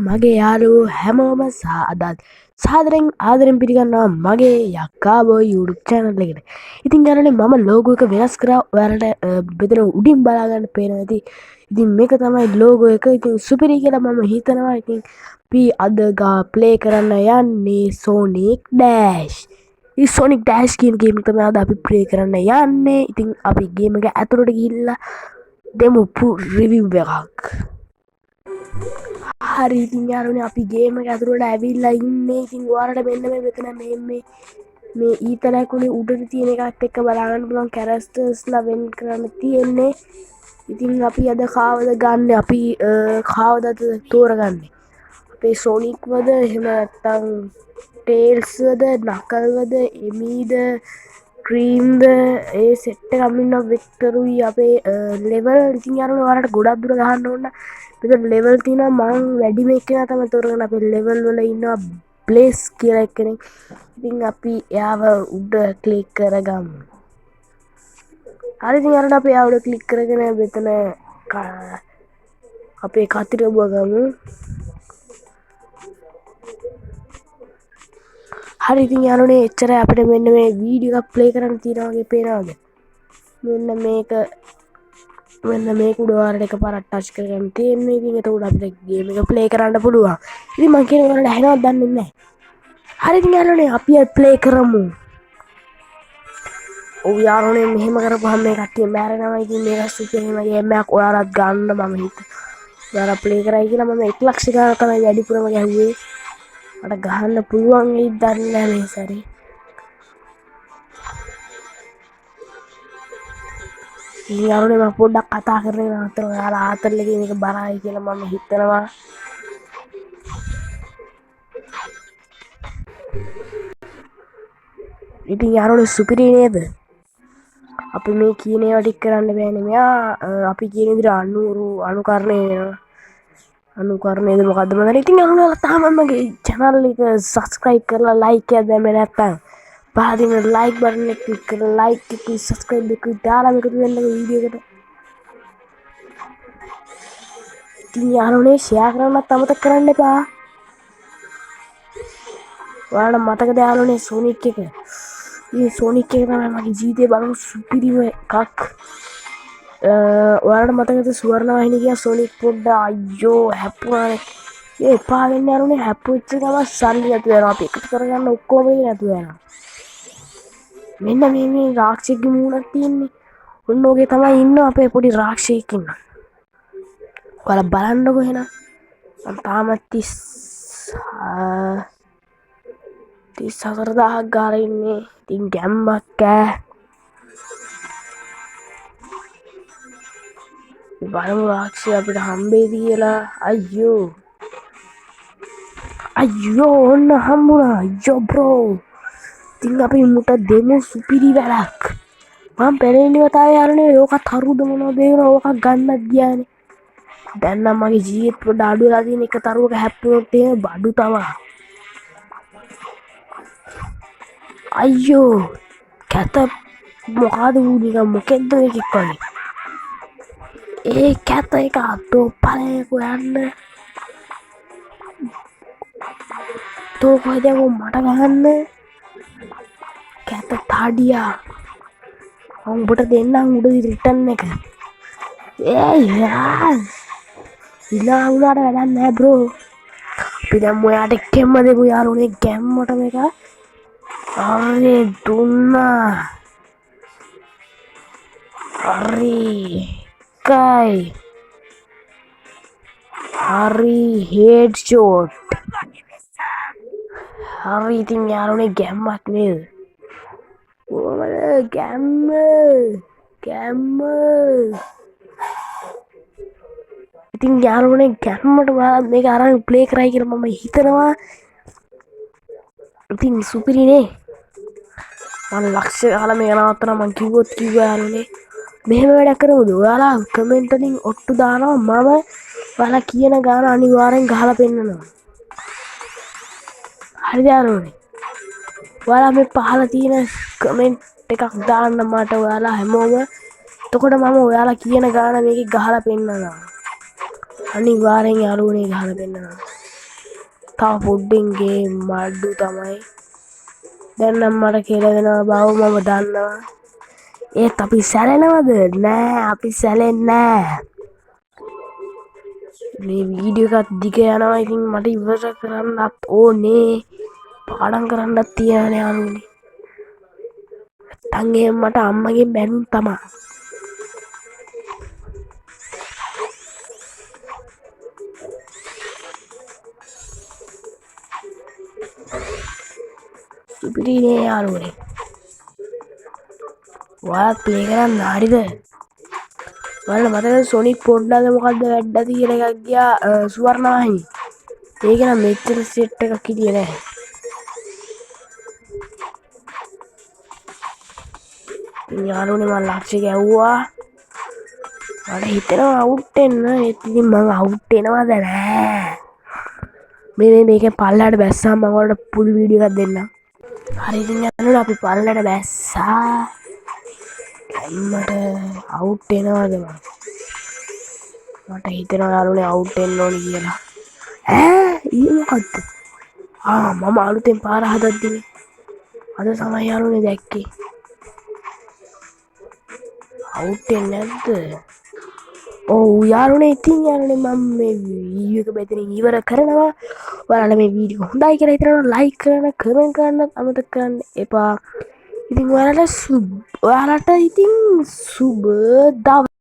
මගේ යාළුවෝ හැමෝම අදත් සාදරෙන් ආදරෙන් පිළිගන්නවා මගේ යක්කාබෝයි YouTube channel එකට. ඉතින් යාළුවනේ මම logo එක වෙනස් කරා. ඔයාලට බෙදෙන උඩින් බලා ගන්න පේනවා ඇති. ඉතින් මේක තමයි logo එක. ඉතින් සුපිරි කියලා මම හිතනවා. ඉතින් අපි අද play කරන්න යන්නේ Sonic Dash. මේ Sonic Dash කියන ගේම් එක තමයි අද අපි play කරන්න යන්නේ. ඉතින් අපි ගේම් එක ඇතුළට ගිහිල්ලා දෙමු review එකක්. හරි ඉතින් යාළුවනේ අපි ගේම් එක ඇතුළට ඇවිල්ලා ඉන්නේ. ඉතින් ඔයාලට මෙන්න මේ මෙතන මේ ඊතරක් උනේ උඩට තියෙන එකත් එක්ක බලා ගන්න පුළුවන් කැරක්ටර්ස්ලා වෙන් කරන්න තියෙන්නේ. ඉතින් අපි අද කාවද ගන්න අපි කාවද තෝරගන්නේ. අපේ සොනික් වද එහෙම නැත්නම් ටේල්ස් වද නකල් වද එමීද ක්‍රීම්ද ඒ සෙට් එක අමින්න වෙක්ටරුයි අපේ ලෙවල්. ඉතින් යාළුවනේ ඔයාලට ගොඩක් දුර ගහන්න ඕන. මෙතන ලෙවල් තියෙනවා. මම වැඩිම එක්කෙනා තමයි තෝරගෙන අපේ ලෙවල් වල ඉන්නවා බ්ලේස් කියලා එක්කෙනෙක්. ඉතින් අපි එයාව උඩ ක්ලික් කරගමු. හරි ඉතින් යාළුවනේ අපි එයාව උඩ ක්ලික් කරගෙන මෙතන අපේ කතිරබුව ගමු. හරි ඉතින් යාළුවනේ එච්චරයි අපිට මෙන්න මේ වීඩියෝ එකක් ප්ලේ කරන්න තියෙනවා වගේ පේනවද? මෙන්න මේක උඩ ඔයාලට එකපාරක් ටච් කරගන්න තියෙන්නේ. ඉතින් එතකොට අපිට ගේම් එක ප්ලේ කරන්න පුළුවන්. ඉතින් මම කියන ඔයාලට ඇහෙනවද දන්නේ නැහැ. හරි ඉතින් යාළුවනේ අපි ප්ලේ කරමු. ඔව් යාළුවනේ මෙහෙම කරපුවාම මේ කට්ටිය මැරෙනවා. ඉතින් මේක සුපිරිම ගේම් එකක්. ඔයාලත් ගන්න මම හිතුවා. ඔයාලා ප්ලේ කරයි කියලා මම 1 ලක්ෂ ගානක් තමයි වැඩිපුරම ගැහුවේ. මට ගහන්න පුළුවන් වෙයිද දන්නේ නැහැ මේ සැරේ. ඉතින් යාළුවනේ මම පොඩ්ඩක් කතා කරගෙන අතර ඔයාලා ආතල්ලේ මේක බරයි කියලා මම හිතනවා. ඉතින් යාළුවනේ සුපිරි නේද? අපි මේ කියන ඒවා ටික කරන්න බෑනේ. මෙයා අපි කියන විදිහට අනුකරණය වෙනවා. අනුකරණයද මොකද්ද මම ඉතින් යාළුවනේ තාම මගේ channel එක subscribe කරලා like එකක් දැම්මේ නැත්නම් පහදින like button එක click කරලා like එක subscribe එක දාලා මේක දෙන්න වීඩියෝ එකට. ඉතින් යාළුවනේ share කරන්නත් අමතක කරන්න එපා. ඔයාලට මතකද යාළුවනේ Sonic එක? මේ Sonic එක තමයි මගේ ජීවිතේ බලමු සුපිරිම එකක්. ඔයාලට මතකද සුවර්ණ වාහිනිය කියන Sonic පොඩ්ඩ අයියෝ හැප්පුවානේ. ඒ එපා වෙන්නේ යාළුවනේ හැප්පුච්ච ගමන් සල්ලි නැතු වෙනවා. අපි එකතු කරගන්න ඔක්කොම නැතු වෙනවා. මෙන්න මේ රාක්ෂයෙක්ගේ මූණක් තියෙන්නේ. ඔන්න ඔගේ තමයි ඉන්නවා අපේ පොඩි රාක්ෂයෙක් ඉන්නවා. ඔයාලා බලන්නකෝ එහෙනම්. මම තාමත් 34000ක් ගාලා ඉන්නේ. ඉතින් ගැම්මක් ඈ. බලමු රාක්ෂය අපිට හම්බෙයිද කියලා. අයියෝ ඔන්න හම්බුණා. අයියෝ බ්‍රෝ. ඉතින් අපි මුට දෙමු සුපිරි වැඩක්. මම පෙරේලිව තාම යාළුවනේ ඕකත් හරුද මොනවද වෙනවා. ඕකක් ගන්නත් ගියානේ. දැන් නම් මගේ ජීවිත පොඩ අඩු වෙලා තියෙන එක තරුවක හැප්පුණොත් එහෙම බඩු තමයි. අයියෝ කැත මොකද වුනේ මොකෙන්ද එකෙක් වගේ. ඒ කැත එක අතෝ පලයකෝ යන්න. තෝ කොහෙද මට ගහන්න. කැත තාඩියා. උඹට දෙන්නම් උඩ රිටර්න් එක. ඉලා උනාට වැඩක් නැහැ බ්‍රෝ. අපි දැන් මොයාට එක්කෙන්ම දෙමු යාළුවනේ ගැම්මට මේක. අනේ දුන්නා. හරි කයි. හරි headshot. හරි ඉතින් යාළුවනේ ගැම්මක් නේද? ගැම්ම ඉතින් යාළුවනේ ගැම්මට මේක අරන් ප්ලේ කරයි කියලා මම හිතනවා. ඉතින් සුපිරිනේ. මම ලක්ෂ ගාලා මේක නවත්තනවා මං කිව්වොත් කිව්වා යාළුවනේ. මෙහෙම වැඩක් කරමුද? ඔයාලා කමෙන්ට් වලින් ඔට්ටු දානවා. මම ඔයාලා කියන ගාන අනිවාර්යෙන් ගහලා පෙන්නනවා. හරිද යාළුවනේ? ඔයාලා මේ පහල තියෙන කමෙන්ට් එකක් දාන්න මට ඔයාලා හැමෝම. එතකොට මම ඔයාලා කියන ගාන මේකේ ගහලා පෙන්නනවා. අනිවාර්යෙන් යාළුවනේ ගහලා පෙන්නනවා. තව පොඩ්ඩෙන් ගේම් මඩ්ඩු තමයි. දැන් නම් මට කියලා දෙනවා බව මම දන්නවා. ඒත් අපි සැලෙනවද? නෑ අපි සැලෙන්නේ නෑ. මේ වීඩියෝ එකත් දිග යනවා. ඉතින් මට ඉවර කරන්නත් ඕනේ. පාඩම් කරන්නත් තියෙනනේ යාළුවනේ. නැත්තම් එහෙම මට අම්මගෙන් බැනුම් තමයි. සුපිරිනේ යාළුවනේ. ඔයාලත් ප්ලේ කරන්න හරිද? ඔයාලට මතකද සොනික් පොඩ්ඩක්ද මොකද්ද වැඩද කියලා එකක් ගියා සුවර්ණවාහිනී. ඒක නම් මෙච්චර සෙට් එකක් හිටියේ නැහැ. ඉතින් යාළුවනේ මම ලක්ෂ ගැව්වා. මට හිතෙනවා අවුට් වෙන්න. ඒත් ඉතින් මම අවුට් වෙනවද නෑ. මේකෙන් පල්ලයට බැස්සාම මම ඔයාලට පුල් වීඩියෝ එකක් දෙන්නම්. හරි ඉතින් යාළුවනේ අපි පල්ලයට බැස්සා. මට අවුට් වෙනවද මට හිතෙනවා යාළුවනේ අවුට් වෙන්න ඕනි කියලා. ඊ මොකද්ද? මම අලුතෙන් පාර හදද්දිනේ. අද තමයි යාළුවනේ දැක්කේ. අවුට් වෙන්නේ නැද්ද? ඔව් යාළුවනේ ඉතින් යාළුවනේ මම මේ වීඩියෝ එක මෙතනින් ඉවර කරනවා. ඔයාලට මේ වීඩියෝ හොඳයි කියලා හිතනවා ලයික් කරන්න, කමෙන්ට් කරන්න අමතක කරන්න එපා. ඉතින් ඔයාලට ඉතින් සුබ දවසක්.